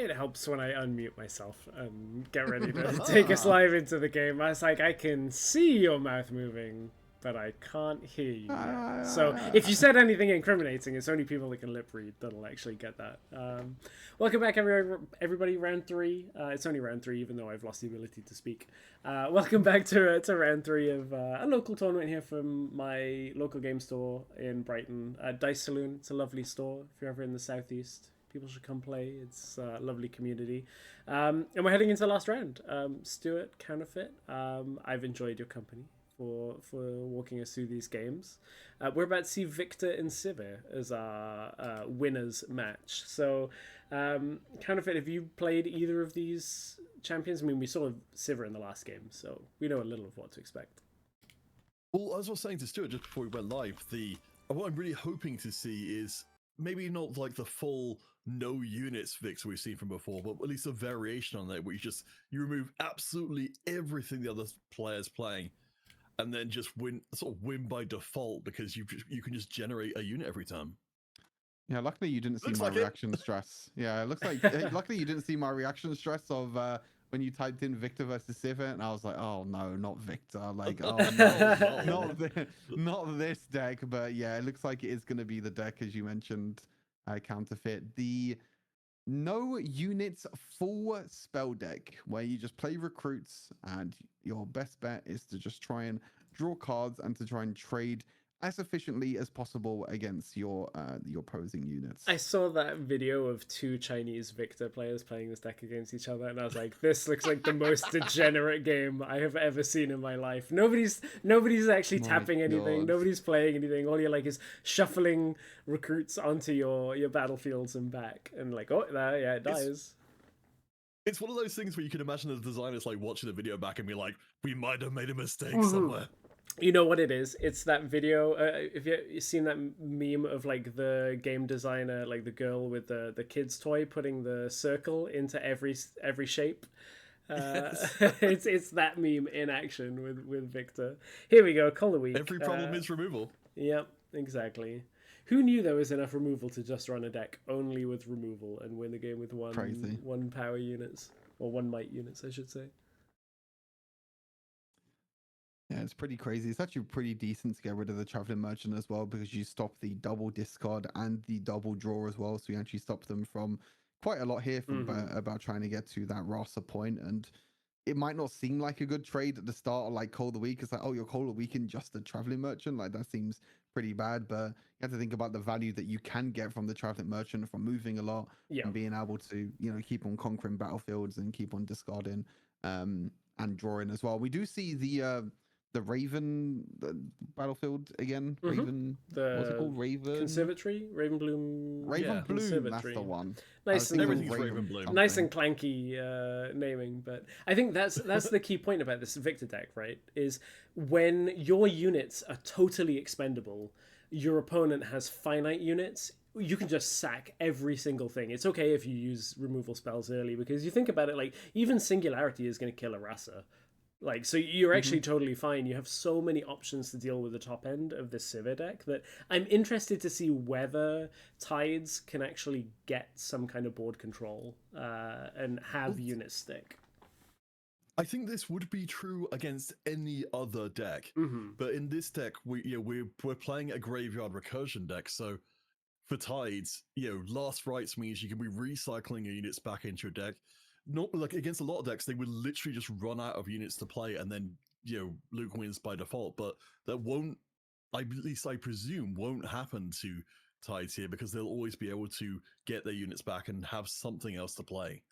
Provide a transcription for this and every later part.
It helps when I unmute myself and get ready to take us live into the game. I was like, I can see your mouth moving, but I can't hear you yet. So if you said anything incriminating, it's only people that can lip read that'll actually get that. Welcome back, everybody. Round 3. It's only round 3, even though I've lost the ability to speak. Welcome back to round 3 of a local tournament here from my local game store in Brighton. Dice Saloon. It's a lovely store if you're ever in the southeast. People should come play. It's a lovely community. And we're heading into the last round. Stuart, Counterfeit, I've enjoyed your company for walking us through these games. We're about to see Viktor and Sivir as our winners match. So, Counterfeit, have you played either of these champions? I mean, we saw Sivir in the last game, so we know a little of what to expect. Well, as I was saying to Stuart just before we went live, what I'm really hoping to see is maybe not like the full no units Viktor we've seen from before, but at least a variation on that where you remove absolutely everything the other player's playing, and then just win by default because you can just generate a unit every time. Yeah, luckily you didn't see my reaction stress. Yeah, it looks like luckily you didn't see my reaction stress of when you typed in Viktor versus Sivir, and I was like, oh no, not Viktor. Like, oh no, not this deck. But yeah, it looks like it is going to be the deck as you mentioned, Counterfeit. The no units full spell deck where you just play recruits, and your best bet is to just try and draw cards and to try and trade as efficiently as possible against your opposing units. I saw that video of 2 Chinese Viktor players playing this deck against each other, and I was like, this looks like the most degenerate game I have ever seen in my life. Nobody's actually tapping anything. Nobody's playing anything. All you're like is shuffling recruits onto your battlefields and back, and like, oh, there, yeah, it dies. It's one of those things where you can imagine the designers like watching the video back and be like, we might have made a mistake somewhere. You know what it is? It's that video. If you've seen that meme of like the game designer, like the girl with the kid's toy putting the circle into every shape. Yes. It's that meme in action with Viktor. Here we go. Call the week. Every problem is removal. Yep, exactly. Who knew there was enough removal to just run a deck only with removal and win the game with one power units, or 1 might units, I should say. Yeah, it's pretty crazy. It's actually pretty decent to get rid of the Traveling Merchant as well, because you stop the double discard and the double draw as well. So you actually stop them from quite a lot here from about trying to get to that Rasa point. And it might not seem like a good trade at the start of like Call of the Week. It's like, oh, you're Call of the Week in just the Traveling Merchant. Like that seems pretty bad. But you have to think about the value that you can get from the Traveling Merchant from moving a lot and being able to, keep on conquering battlefields and keep on discarding and drawing as well. We do see the Raven battlefield again. Raven, what's it called? Raven Conservatory, Ravenbloom. Ravenbloom, that's the one. Nice and Ravenbloom. Nice and clanky naming, but I think that's the key point about this Viktor deck, right? Is when your units are totally expendable, your opponent has finite units. You can just sack every single thing. It's okay if you use removal spells early, because you think about it, like even Singularity is going to kill a Rasa. Like, so you're actually totally fine. You have so many options to deal with the top end of this Sivir deck that I'm interested to see whether Tides can actually get some kind of board control and have units stick. I think this would be true against any other deck, but in this deck, we're playing a graveyard recursion deck. So for Tides, last rites means you can be recycling your units back into your deck. Not like against a lot of decks, they would literally just run out of units to play, and then Luke wins by default. But that won't, at least I presume, won't happen to Tides here, because they'll always be able to get their units back and have something else to play.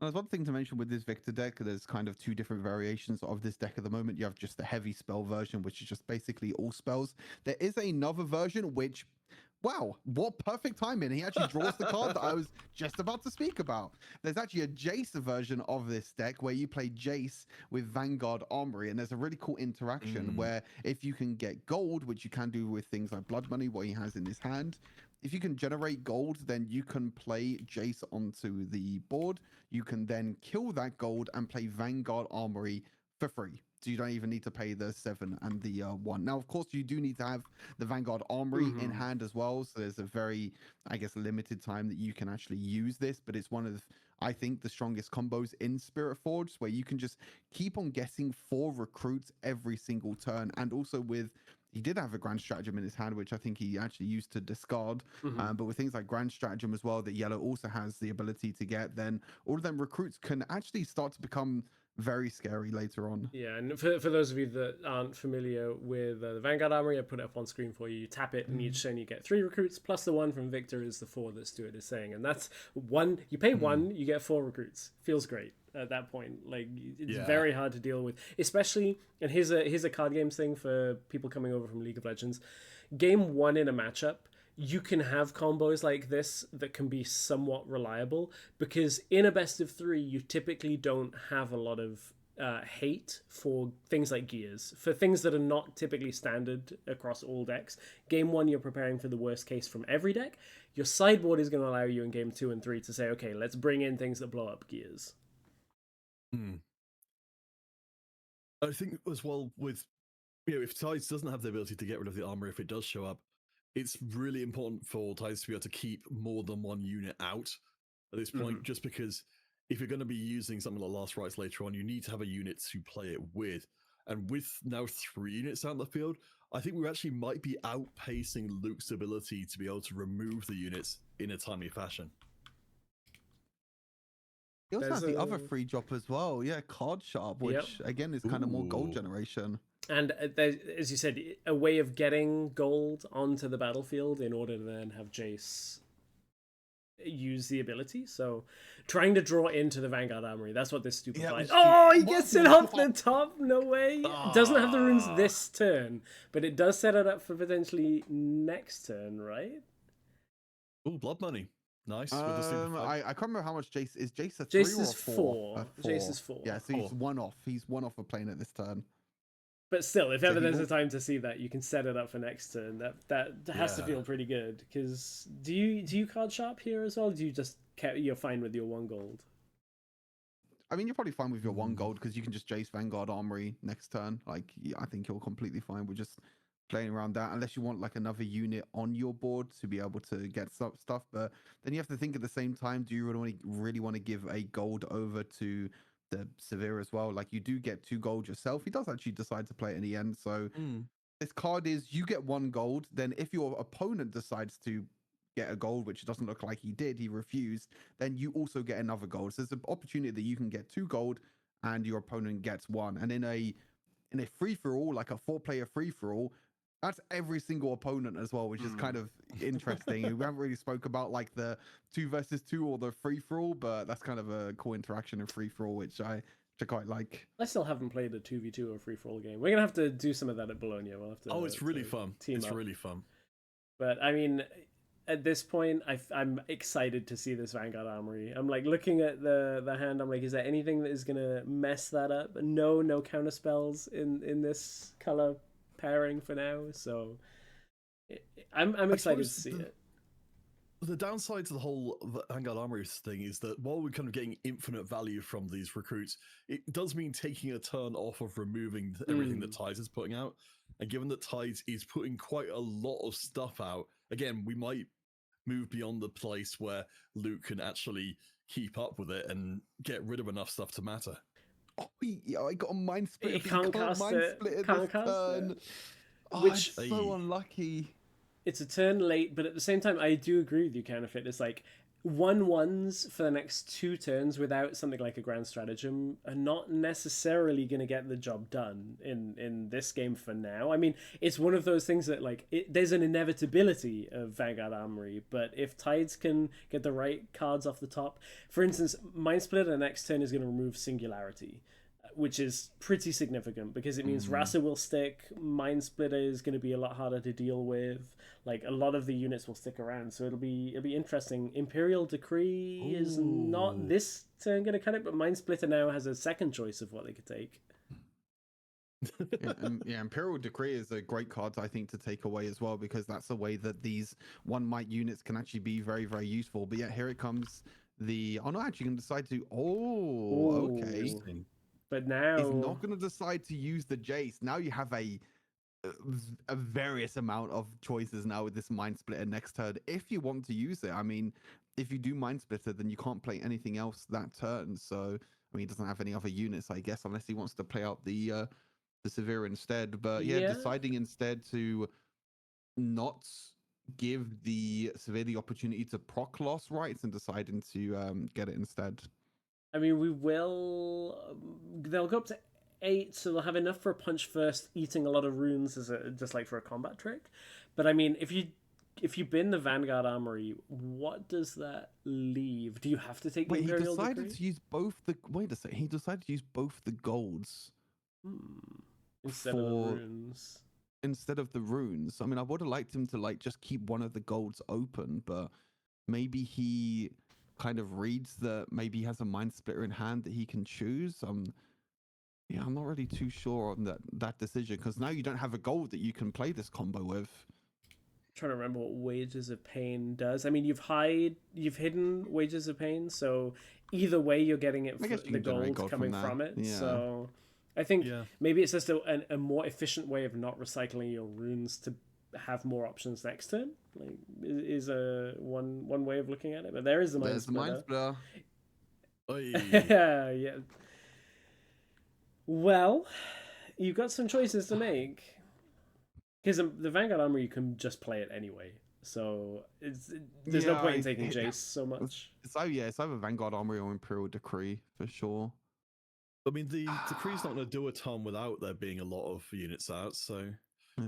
There's one thing to mention with this Viktor deck. There's kind of 2 different variations of this deck at the moment. You have just the heavy spell version, which is just basically all spells. There is another version which, wow, what perfect timing. He actually draws the card that I was just about to speak about. There's actually a Jace version of this deck where you play Jace with Vanguard Armory, and there's a really cool interaction where if you can get gold, which you can do with things like Blood Money, what he has in his hand, if you can generate gold, then you can play Jace onto the board. You can then kill that gold and play Vanguard Armory for free. you don't even need to pay the 7 and the 1. Now, of course, you do need to have the Vanguard Armory in hand as well. So there's a very, I guess, limited time that you can actually use this. But it's one of, I think, the strongest combos in Spiritforged, where you can just keep on getting 4 recruits every single turn. And also with, he did have a Grand Stratagem in his hand, which I think he actually used to discard. But with things like Grand Stratagem as well, that yellow also has the ability to get, then all of them recruits can actually start to become very scary later on. Yeah, and for those of you that aren't familiar with the Vanguard Armory, I put it up on screen for you. You tap it, and each turn you get 3 recruits, plus the 1 from Viktor is the 4 that Stuart is saying. And that's 1, you pay 1, you get 4 recruits. Feels great at that point. Like, it's very hard to deal with, especially, and here's a card games thing for people coming over from League of Legends. Game 1 in a matchup, you can have combos like this that can be somewhat reliable, because in a best of 3, you typically don't have a lot of hate for things like gears, for things that are not typically standard across all decks. Game 1, you're preparing for the worst case from every deck. Your sideboard is going to allow you in game 2 and 3 to say, okay, let's bring in things that blow up gears. I think as well with, if Tides doesn't have the ability to get rid of the armor if it does show up, it's really important for Tides to be able to keep more than 1 unit out at this point, just because if you're going to be using something like Last Rites later on, you need to have a unit to play it with. And with now 3 units out in the field, I think we actually might be outpacing Luke's ability to be able to remove the units in a timely fashion. He also has the other free drop as well. Yeah, Card Sharp, which again is kind of more gold generation. And there's, as you said, a way of getting gold onto the battlefield in order to then have Jace use the ability. So trying to draw into the Vanguard Armory, that's what this stupefies. He gets it off the top. No way. It doesn't have the runes this turn, but it does set it up for potentially next turn, right? Oh, blood money. Nice. I can't remember how much Jace is. Jace a 3 Jace or is 4. Jace is 4. Yeah, so he's 1 off. He's 1 off of playing it this turn. But still, if ever there's a time to see that, you can set it up for next turn. That has to feel pretty good. Because do you card sharp here as well? Or do you just you're fine with your 1 gold? I mean, you're probably fine with your 1 gold because you can just Jace Vanguard Armory next turn. Like, I think you're completely fine with just playing around that, unless you want like another unit on your board to be able to get stuff. But then you have to think at the same time, do you really want to give a gold over to the Sivir as well? Like, you do get 2 gold yourself. He does actually decide to play it in the end. So this card is, you get 1 gold. Then if your opponent decides to get a gold, which doesn't look like he did, he refused, then you also get another gold. So there's an opportunity that you can get 2 gold and your opponent gets 1. And in a free-for-all, like a 4-player free-for-all, that's every single opponent as well, which is kind of interesting. We haven't really spoke about like the 2 versus 2 or the free-for-all, but that's kind of a cool interaction in free-for-all, which I quite like. I still haven't played a 2v2 or free-for-all game. We're gonna have to do some of that at Bologna. We'll have to. It's really fun. It's really fun. But I mean, at this point, I'm excited to see this Vanguard Armory. I'm like looking at the hand. I'm like, is there anything that is gonna mess that up? No counter spells in this color pairing for now. So I'm excited to see it. The downside to the whole Vanguard Armory thing is that while we're kind of getting infinite value from these recruits, it does mean taking a turn off of removing everything that Tides is putting out. And given that Tides is putting quite a lot of stuff out, again, we might move beyond the place where Luke can actually keep up with it and get rid of enough stuff to matter. I got a mind split. You can't cast it. Can't cast it. Which is so unlucky. It's a turn late, but at the same time, I do agree with you, Counterfeit. It's like 1/1s for the next 2 turns without something like a Grand Stratagem are not necessarily going to get the job done in this game for now. I mean, it's one of those things that, like, there's an inevitability of Vanguard Armory, but if Tides can get the right cards off the top, for instance, Mind Splitter next turn is going to remove Singularity, which is pretty significant because it means Rasa will stick, Mind Splitter is going to be a lot harder to deal with, like a lot of the units will stick around, so it'll be interesting. Imperial Decree is not this turn going to cut it, but Mind Splitter now has a second choice of what they could take. Imperial Decree is a great card, I think, to take away as well, because that's a way that these 1 might units can actually be very, very useful. But yeah, here it comes. I'm not actually going to decide to. Okay. But now is not going to decide to use the Jace. Now you have a various amount of choices now with this Mind Splitter next turn. If you want to use it, I mean, if you do Mind Splitter, then you can't play anything else that turn. So, I mean, he doesn't have any other units, I guess, unless he wants to play out the Sivir instead. But yeah, deciding instead to not give the Sivir the opportunity to proc lost rights and deciding to get it instead. I mean, they'll go up to 8, so they'll have enough for a punch first, eating a lot of runes just like for a combat trick. But I mean, if you bin the Vanguard Armory, what does that leave? Do you have to take the Imperial Decree? He decided to use both the... Wait a second. He decided to use both the golds. Instead of the runes. Instead of the runes. I mean, I would have liked him to like just keep one of the golds open, but maybe he kind of reads that maybe he has a Mind Splitter in hand that he can choose. Yeah, I'm not really too sure on that decision, because now you don't have a gold that you can play this combo with. I'm trying to remember what Wages of Pain does. I mean, you've hidden Wages of Pain, so either way you're getting it for the gold coming from it. Yeah. So I think maybe it's just a more efficient way of not recycling your runes to have more options next turn. Like, is a one way of looking at it. But there is the Mind Splitter. Yeah. Well, you've got some choices to make. Because the Vanguard Armor, you can just play it anyway. So there's no point in taking Jace so much. It's either Vanguard Armory or Imperial Decree for sure. I mean, the Decree's not going to do a ton without there being a lot of units out. So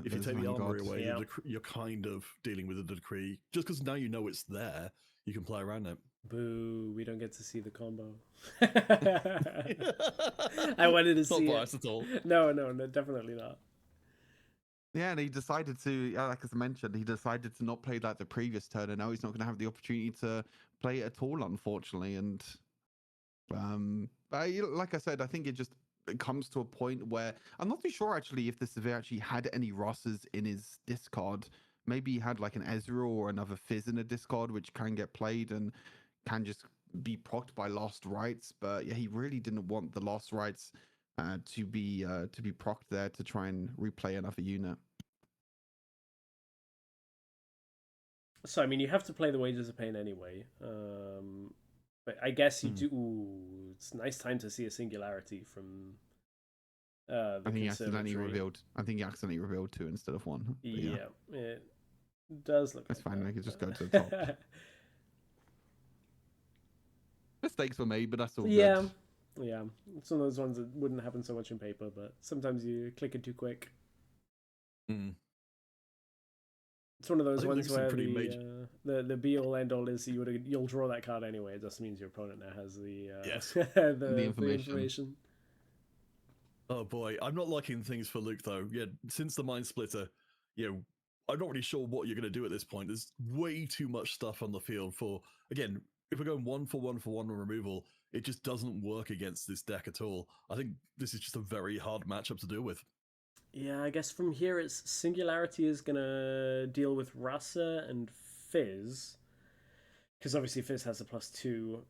if you take the Armory away, you're kind of dealing with the Decree. Just because now you know it's there, you can play around it. Boo, we don't get to see the combo. I wanted to see it. Not biased at all. No, definitely not. Yeah, and he decided to, like I mentioned, he decided to not play like the previous turn, and now he's not going to have the opportunity to play it at all, unfortunately. And like I said, I think it comes to a point where I'm not too sure actually if the Sivir actually had any Rosses in his discard. Maybe he had like an Ezreal or another Fizz in a discard, which can get played and can just be procced by Lost Rights. But yeah, he really didn't want the Lost Rights to be procced there to try and replay another unit. So I mean, you have to play the Wages of Pain anyway. But I guess you do. Ooh, it's a nice time to see a Singularity from. I think he accidentally revealed. I think he accidentally revealed 2 instead of 1. Yeah, it does look. That's fine. That. I could just go to the top. Mistakes were made, but that's all. Good. Yeah. It's one of those ones that wouldn't happen so much in paper, but sometimes you click it too quick. It's one of those ones where the be all end all is you'll draw that card anyway. It just means your opponent now has the the information. Oh boy, I'm not liking things for Luke though. Yeah, since the Mind Splitter, I'm not really sure what you're going to do at this point. There's way too much stuff on the field for, again, if we're going 1-for-1-for-1 removal, it just doesn't work against this deck at all. I think this is just a very hard matchup to deal with. Yeah, I guess from here it's Singularity is going to deal with Rasa and Fizz. Because obviously Fizz has a +2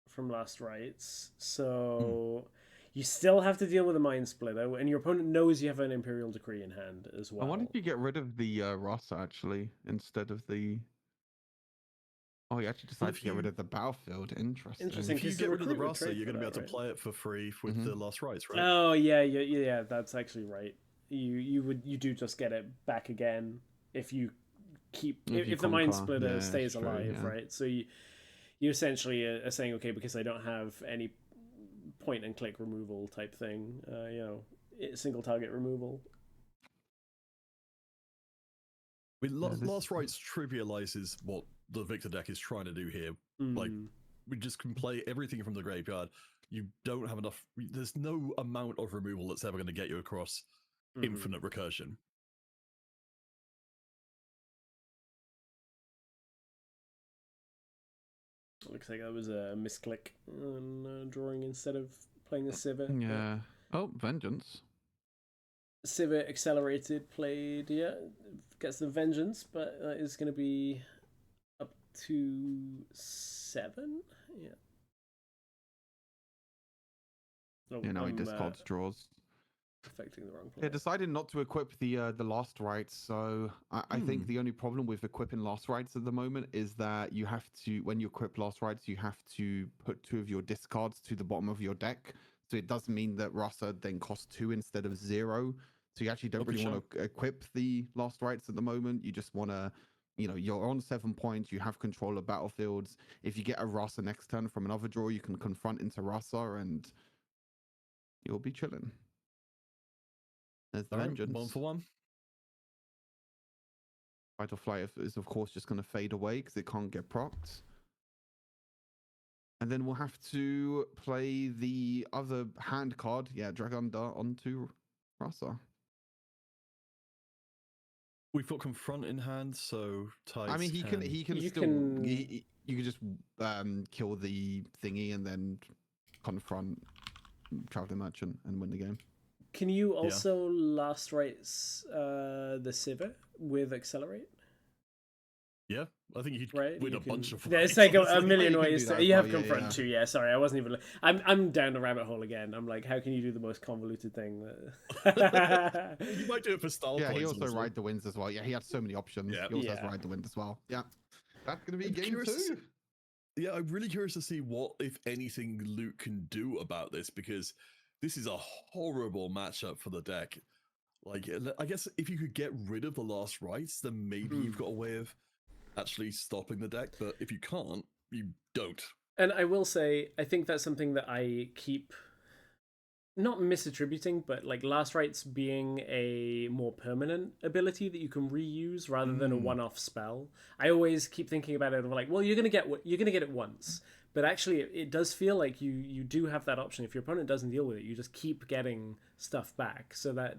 from Last Rights. So you still have to deal with a Mind Splitter, and your opponent knows you have an Imperial Decree in hand as well. I wonder if you get rid of the Rasa actually, instead of the... Oh, you actually decided to get rid of the battlefield. Interesting. If you get rid of the Rasa, you're going to be able to play it for free with the Last Rights, right? Oh, yeah, that's actually right. You do just get it back again if you keep if the Mind Splitter stays alive, right? So you essentially are saying, okay, because I don't have any point and click removal type thing, single target removal. I mean, Last Rights trivializes what the Viktor deck is trying to do here. Like, we just can play everything from the graveyard. You don't have enough. There's no amount of removal that's ever going to get you across infinite recursion. Looks like that was a misclick on drawing instead of playing the Sivir. Yeah. Oh, Vengeance. Sivir accelerated, played, gets the Vengeance, but it's going to be up to 7. Yeah. Oh, You know, he discards draws. Affecting the wrong player. Yeah, decided not to equip the last rites. So I think the only problem with equipping last rites at the moment is that you have to, when you equip last rites, you have to put 2 of your discards to the bottom of your deck. So it does mean that Rasa then costs 2 instead of 0. So you actually don't really want to equip the last rites at the moment. You just want to, you know, you're on 7 points. You have control of battlefields. If you get a Rasa next turn from another draw, you can confront into Rasa and you'll be chilling. There's the vengeance. 1 for 1. Fight or flight is of course just going to fade away because it can't get procced. And then we'll have to play the other hand card, Dragunda, onto Rasa. We've got confront in hand, so Tides. I mean, he can you can just kill the thingy and then confront Traveling Merchant and win the game. Can you also last rights the Sivir with Accelerate? Yeah, I think you could win a bunch of ways. There's like a million ways. You have confront yeah. too. Yeah, sorry, I wasn't even. I'm down the rabbit hole again. I'm like, how can you do the most convoluted thing? You might do it for style points. Yeah, he also ride the winds as well. Yeah, he had so many options. Yeah. He also has ride the wind as well. Yeah, that's gonna be game 2. Yeah, I'm really curious to see what, if anything, Luke can do about this, because this is a horrible matchup for the deck. Like, I guess if you could get rid of the last rites, then maybe you've got a way of actually stopping the deck, but if you can't, you don't. And I will say, I think that's something that I keep not misattributing, but like last rites being a more permanent ability that you can reuse rather than a one-off spell. I always keep thinking about it of like, well, you're gonna get it once, but actually it does feel like you do have that option. If your opponent doesn't deal with it, you just keep getting stuff back. So that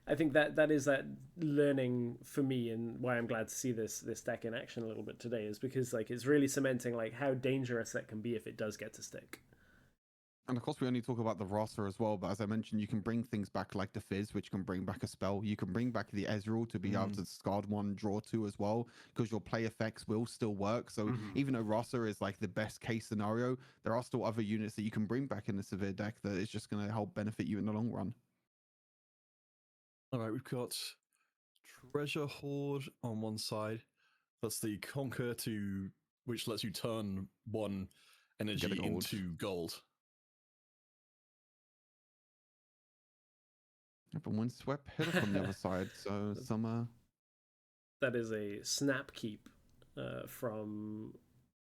I think that is that learning for me, and why I'm glad to see this deck in action a little bit today, is because like it's really cementing like how dangerous that can be if it does get to stick. And of course, we only talk about the roster as well, but as I mentioned, you can bring things back like the Fizz, which can bring back a spell. You can bring back the Ezreal to be able to discard 1, draw 2 as well, because your play effects will still work. So even though roster is like the best case scenario, there are still other units that you can bring back in the Sivir deck that is just going to help benefit you in the long run. All right, we've got Treasure Hoard on one side. That's the Conquer which lets you turn 1 energy into gold. But Windswept hitter from the other side, so some That is a snap keep from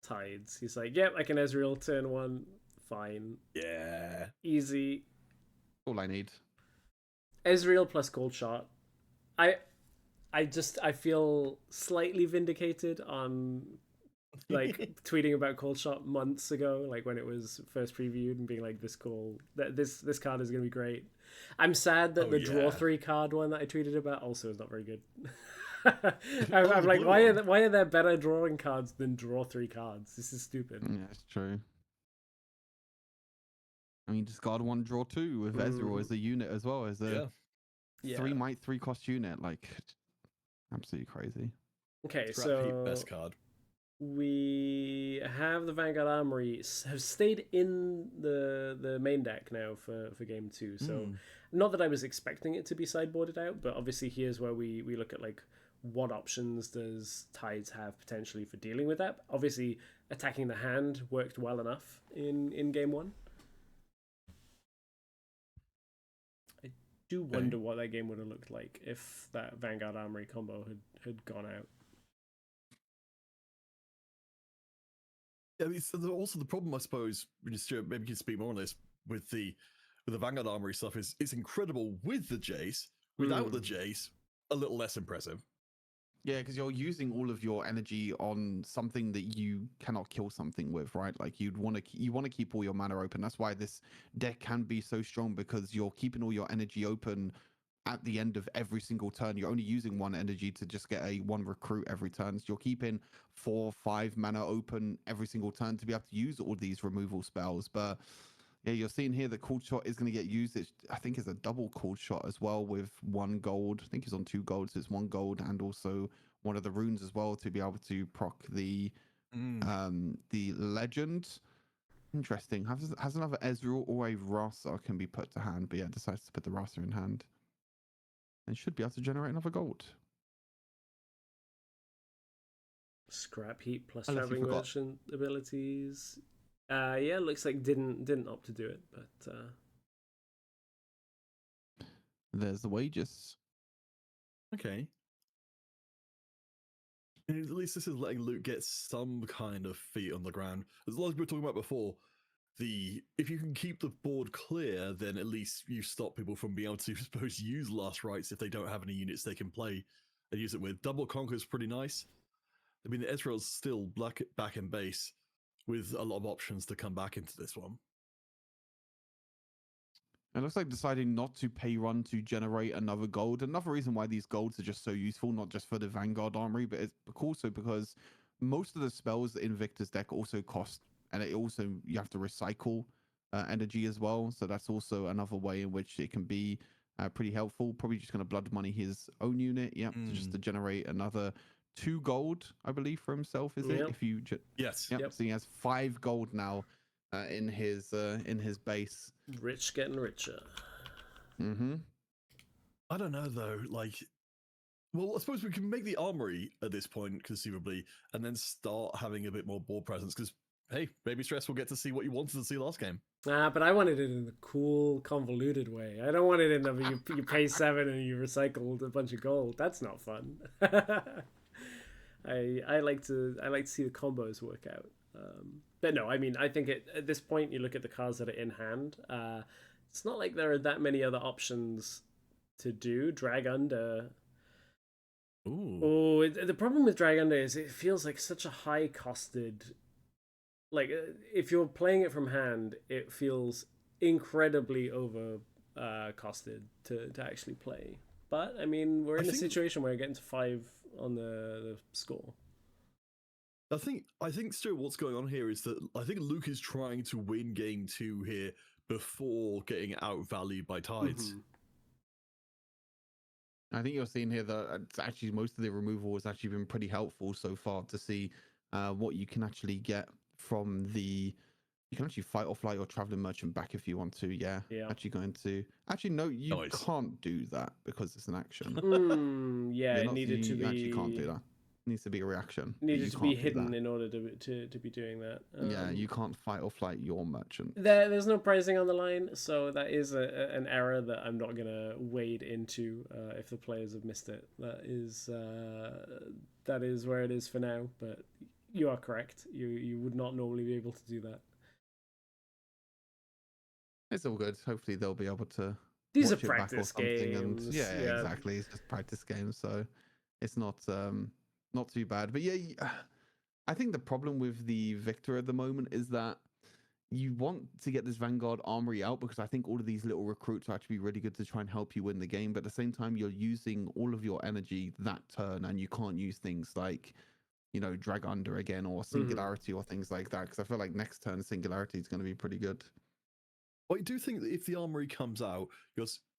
Tides. He's like, yep, I can Ezreal turn 1, fine. Yeah. Easy. All I need. Ezreal plus Cold Shot. I feel slightly vindicated on like tweeting about Cold Shot months ago, like when it was first previewed, and being like, this card is gonna be great. I'm sad that the draw 3 card one that I tweeted about also is not very good. I'm like, why are there better drawing cards than draw 3 cards? This is stupid. Yeah, it's true. I mean, discard 1, draw 2 with Ezreal as a unit as well, as a 3 might 3 cost unit. Like, absolutely crazy. Okay, so best card. We have the Vanguard Armory have stayed in the main deck now for game 2. So not that I was expecting it to be sideboarded out, but obviously here's where we look at like what options does Tides have potentially for dealing with that. Obviously attacking the hand worked well enough in game 1. I do wonder what that game would have looked like if that Vanguard Armory combo had gone out. Yeah, I mean, so also the problem, I suppose, Stuart, maybe you can speak more on this, with the Vanguard Armory stuff, is it's incredible with the Jace. Without the Jace, a little less impressive. Yeah, because you're using all of your energy on something that you cannot kill something with, right? Like you want to keep all your mana open. That's why this deck can be so strong, because you're keeping all your energy open at the end of every single turn. You're only using 1 energy to just get a 1 recruit every turn. So you're keeping 4 or 5 mana open every single turn to be able to use all these removal spells. But yeah, you're seeing here that Cold Shot is going to get used. I think it's a double Cold Shot as well with 1 gold. I think he's on 2 golds. So it's 1 gold and also one of the runes as well to be able to proc the legend. Interesting. Has another Ezreal or a Rasa can be put to hand, but yeah, decides to put the Rasa in hand. And should be able to generate another gold. Scrap heap plus Unless you traveling forgot. merchant abilities. Yeah, looks like didn't opt to do it, but There's the wages. Okay. And at least this is letting Luke get some kind of feet on the ground. As long as we were talking about before, if you can keep the board clear, then at least you stop people from being able to, suppose, use last rights if they don't have any units they can play and use it with. Double Conquer is pretty nice. I mean, Ezreal's still back in base with a lot of options to come back into this one. It looks like deciding not to pay run to generate another gold. Another reason why these golds are just so useful, not just for the Vanguard Armory, but it's also because most of the spells in Viktor's deck also cost, and you have to recycle energy as well. So that's also another way in which it can be pretty helpful. Probably just going to blood money his own unit, just to generate another 2 gold, I believe, for himself. Is it? If you yes, yep. So he has 5 gold now in his base. Rich getting richer. Mm-hmm. I don't know though. Well, I suppose we can make the armory at this point, conceivably, and then start having a bit more board presence. Because hey, maybe Stress will get to see what you wanted to see last game. But I wanted it in a cool, convoluted way. I don't want it in the you pay 7 and you recycled a bunch of gold. That's not fun. I like to see the combos work out. But no, I mean, I think at this point, you look at the cards that are in hand. It's not like there are that many other options to do. Drag Under. Ooh. Oh, the problem with Drag Under is it feels like such a high-costed. Like, if you're playing it from hand, it feels incredibly over costed to actually play. But I mean, we're in a situation where we're getting to 5 on the score. I think still what's going on here is that I think Luke is trying to win game 2 here before getting outvalued by Tides. Mm-hmm. I think you're seeing here that it's actually most of the removal has actually been pretty helpful so far to see what you can actually get from the. You can actually fight or fly your traveling merchant back if you want to. Yeah. Actually going to. Actually, no, you can't do that because it's an action. Yeah, it needed to be. You actually can't do that. It needs to be a reaction. Needed to be hidden in order to be doing that. Yeah, you can't fight or flight your merchant. There's no pricing on the line, so that is an error that I'm not gonna wade into if the players have missed it. That is where it is for now. But you are correct. You would not normally be able to do that. It's all good. Hopefully they'll be able to. These are practice games. And, yeah, exactly. It's just practice games, so it's not too bad. But yeah, I think the problem with the Viktor at the moment is that you want to get this Vanguard Armory out because I think all of these little recruits are actually really good to try and help you win the game. But at the same time, you're using all of your energy that turn, and you can't use things like, Drag Under again or Singularity or things like that. Because I feel like next turn Singularity is going to be pretty good. I do think that if the armory comes out,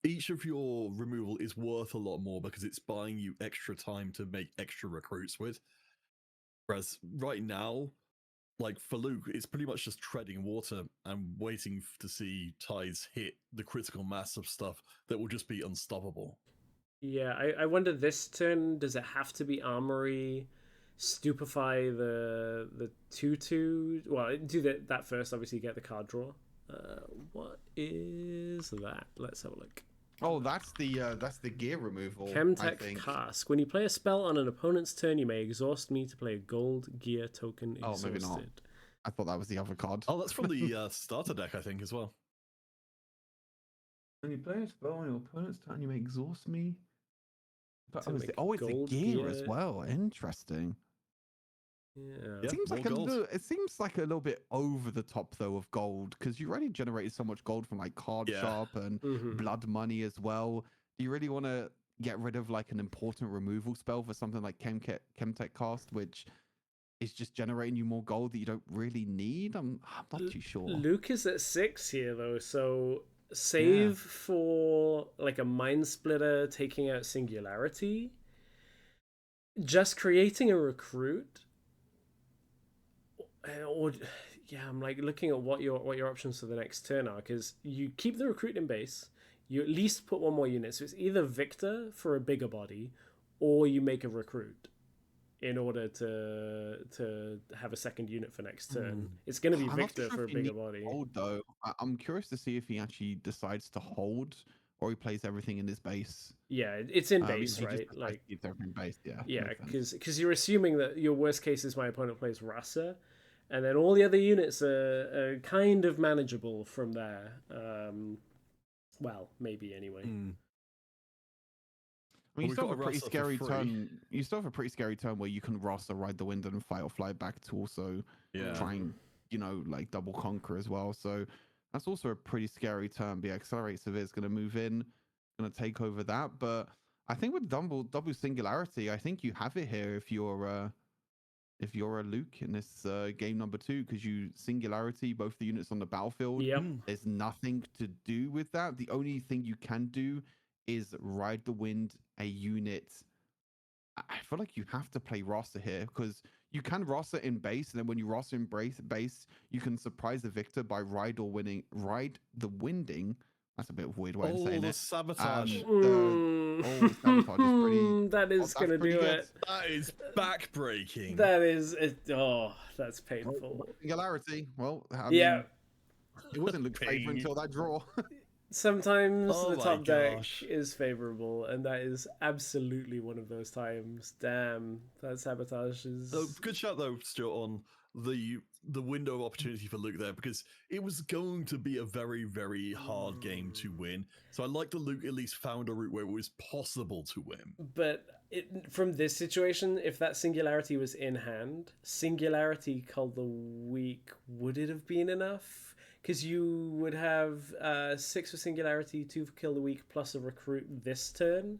each of your removal is worth a lot more because it's buying you extra time to make extra recruits with. Whereas right now, like for Luke, it's pretty much just treading water and waiting to see Tides hit the critical mass of stuff that will just be unstoppable. Yeah, I wonder this turn, does it have to be armory? Stupefy the 2/2? Well, do that first, obviously get the card draw. What is that? Let's have a look. Oh, that's the gear removal. Chemtech Cask. When you play a spell on an opponent's turn, you may exhaust me to play a gold gear token exhausted. Oh, maybe not. I thought that was the other card. Oh, that's from the starter deck, I think, as well. When you play a spell on your opponent's turn, you may exhaust me. But it's the gear as well. Interesting. Yeah. It seems like a little bit over the top though of gold because you already generated so much gold from like Card Sharp and Blood Money as well. Do you really want to get rid of like an important removal spell for something like Chemtech Cast, which is just generating you more gold that you don't really need? I'm not too sure. Luke is at 6 here though, so save for like a Mind Splitter taking out Singularity. Just creating a recruit. Or I'm like looking at what your options for the next turn are, because you keep the recruit in base, you at least put one more unit, so it's either Viktor for a bigger body, or you make a recruit in order to have a second unit for next turn. It's going to be Viktor for a bigger body. Hold though, I'm curious to see if he actually decides to hold or he plays everything in his base. Yeah, it's in base, right? Like it's everything base, yeah. Yeah, because you're assuming that your worst case is my opponent plays Rasa, and then all the other units are kind of manageable from there. Well, maybe anyway. I mean, you still have a pretty scary turn. You still have a pretty scary turn where you can Rasa, ride the wind, and fight or fly back to also try and, like double conquer as well. So that's also a pretty scary turn. But yeah, Accelerate Sivir is going to move in, going to take over that. But I think with double singularity, I think you have it here if you're a Luke in this game number 2, because you singularity both the units on the battlefield. Yep. There's nothing to do with that. The only thing you can do is ride the wind a unit. I feel like you have to play Rasa here, because you can Rasa in base, and then when you Rasa in base, you can surprise the Viktor by ride the winding. That's a bit of a weird way of saying it. Sabotage. Sabotage is pretty. That is going to do it. That is backbreaking. That is that's painful. Singularity. Well, I mean, it wasn't Luke's favor until that draw. Sometimes the top deck is favorable, and that is absolutely one of those times. Damn, that sabotage is. Oh, good shot though, Stuart, on the window of opportunity for Luke there, because it was going to be a very, very hard game to win. So I like that Luke at least found a route where it was possible to win. But from this situation, if that singularity was in hand, singularity Cull the Weak, would it have been enough? Because you would have 6 for singularity, 2 for kill the weak, plus a recruit this turn,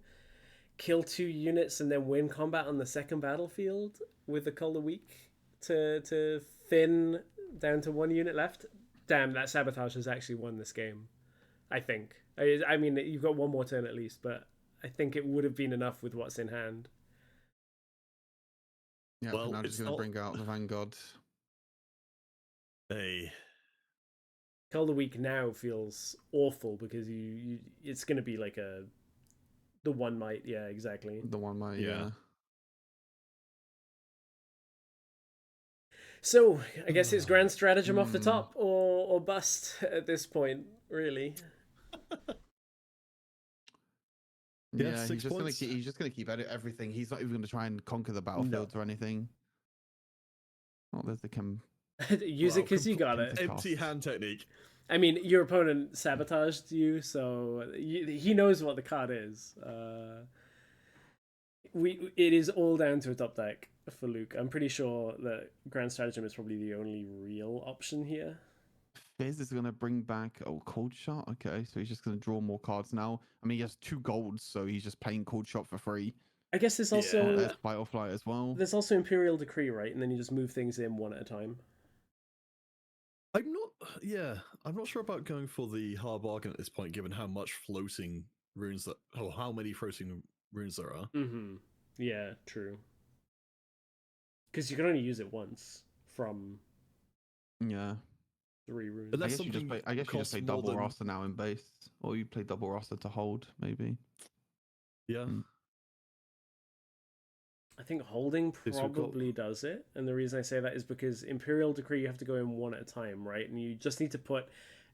kill 2 units, and then win combat on the second battlefield with the Cull the Weak to thin down to 1 unit left. Damn, that sabotage has actually won this game, I think. I mean, you've got 1 more turn at least, but I think it would have been enough with what's in hand. Yeah, well, now just going to bring out the Vanguard. Hey. Cull the Weak now feels awful, because you it's going to be like the one might, yeah, exactly. The one might, yeah. So, I guess it's grand stratagem off the top or bust at this point, really. Yeah, he's just gonna keep at it, everything. He's not even gonna try and conquer the battlefields or anything. Oh, there's the use it because you got it. Empty hand technique. I mean, your opponent sabotaged you, so he knows what the card is. It is all down to a top deck for Luke. I'm pretty sure that Grand Stratagem is probably the only real option here. Fizz is going to bring back Cold Shot. Okay, so he's just going to draw more cards now. I mean, he has 2 golds, so he's just playing Cold Shot for free. I guess there's also there's Fight or Flight as well. There's also Imperial Decree, right? And then you just move things in one at a time. I'm not sure about going for the hard bargain at this point, given how much floating runes how many floating runes there are. Mm-hmm. Yeah, true. Because you can only use it once from 3 runes. I guess you just play double roster now in base, or you play double roster to hold, maybe. Yeah. I think holding probably does it, and the reason I say that is because Imperial Decree you have to go in one at a time, right? And you just need to put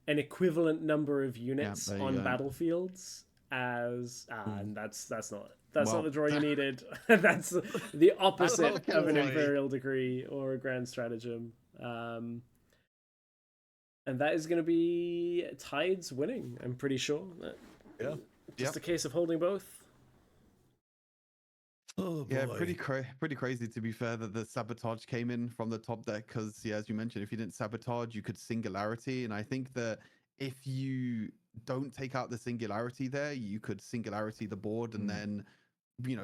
an equivalent number of units on battlefields as and that's not the draw you needed. That's the opposite of an Imperial Decree or a Grand Stratagem. And that is going to be Tides winning, I'm pretty sure. Just a case of holding both. Oh, yeah, pretty crazy, to be fair, that the sabotage came in from the top deck, because as you mentioned, if you didn't sabotage, you could singularity, and I think that if you don't take out the singularity there, you could singularity the board and then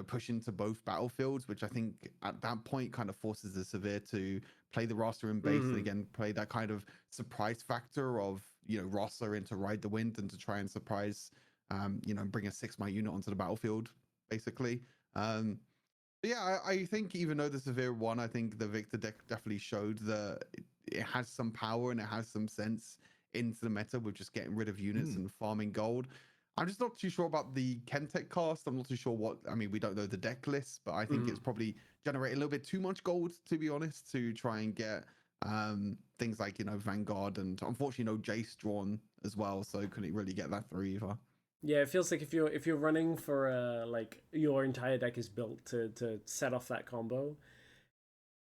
push into both battlefields, which I think at that point kind of forces the Sivir to play the roster in base and again play that kind of surprise factor of roster into ride the wind and to try and surprise bring a 6-might unit onto the battlefield, basically. But yeah, I think even though the Sivir won, I think the Viktor deck definitely showed that it has some power and it has some sense into the meta with just getting rid of units and farming gold. I'm just not too sure about the Chemtech cast. I'm not too sure what, I mean, we don't know the deck list, but I think it's probably generate a little bit too much gold, to be honest, to try and get things like, Vanguard, and unfortunately no Jace drawn as well, so couldn't really get that through either. Yeah, it feels like if you're running for like your entire deck is built to set off that combo,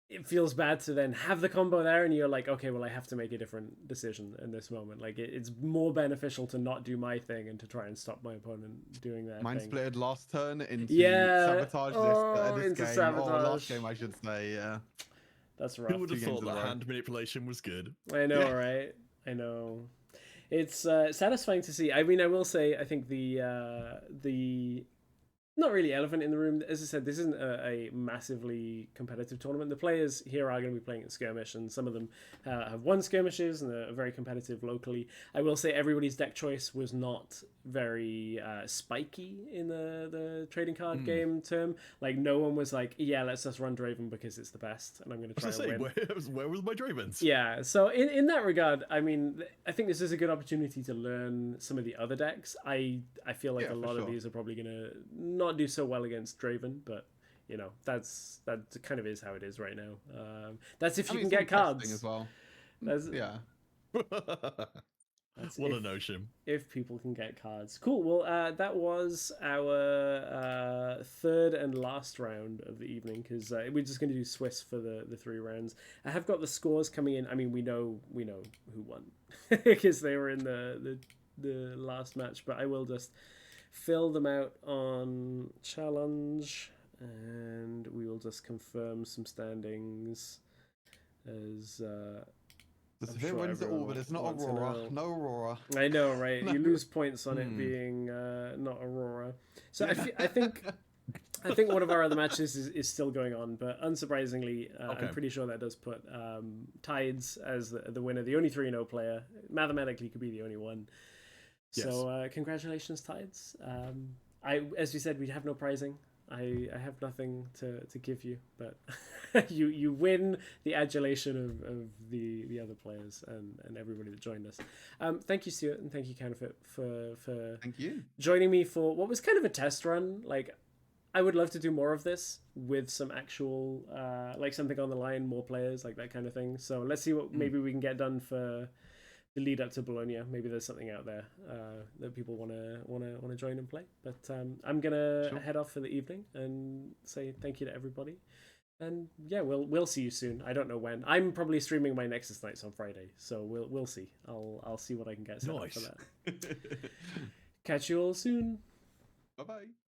it feels bad to then have the combo there and you're like, okay, well, I have to make a different decision in this moment. Like, it's more beneficial to not do my thing and to try and stop my opponent doing their Mind thing. splitted last turn into sabotage this into game. sabotage. Oh, last game, I should say, yeah. That's rough. Who would have 2 thought games in a that row. hand manipulation was good? I know, right? I know. It's satisfying to see. I mean, I will say, I think the not really elephant in the room. As I said, this isn't a massively competitive tournament. The players here are going to be playing at skirmish, and some of them have won skirmishes and are very competitive locally. I will say everybody's deck choice was not very spiky in the trading card game term. Like, no one was like, yeah, let's just run Draven because it's the best, and I'm going to try and win. Where was my Dravens? Yeah, so in that regard, I mean, I think this is a good opportunity to learn some of the other decks. I feel like a lot of these are probably going to not do so well against Draven, but that kind of is how it is right now. That's if you can get cards as well. Yeah. What a notion. If people can get cards. Cool. Well, that was our third and last round of the evening, because we're just going to do Swiss for the 3 rounds. I have got the scores coming in. I mean, we know who won because they were in the last match, but I will just fill them out on challenge, and we will just confirm some standings as the Sivir wins it all, but it's not Aurora. No Aurora. I know, right? You lose points on it being not Aurora. So I think one of our other matches is still going on, but unsurprisingly, I'm pretty sure that does put Tides as the winner, the only 3-0 player. Mathematically, could be the only one. Yes. So congratulations, Tides. As you said, we have no prizing. I have nothing to give you, but you win the adulation of the other players and everybody that joined us. Thank you, Stuart, and thank you, Counterfeit, for thank you joining me for what was kind of a test run. Like, I would love to do more of this with some actual like something on the line, more players, like that kind of thing. So let's see what maybe we can get done for the lead up to Bologna. Maybe there's something out there that people want to join and play. But I'm gonna head off for the evening and say thank you to everybody. And yeah, we'll see you soon. I don't know when. I'm probably streaming my Nexus nights on Friday, so we'll see. I'll see what I can get set up for that. Catch you all soon. Bye bye.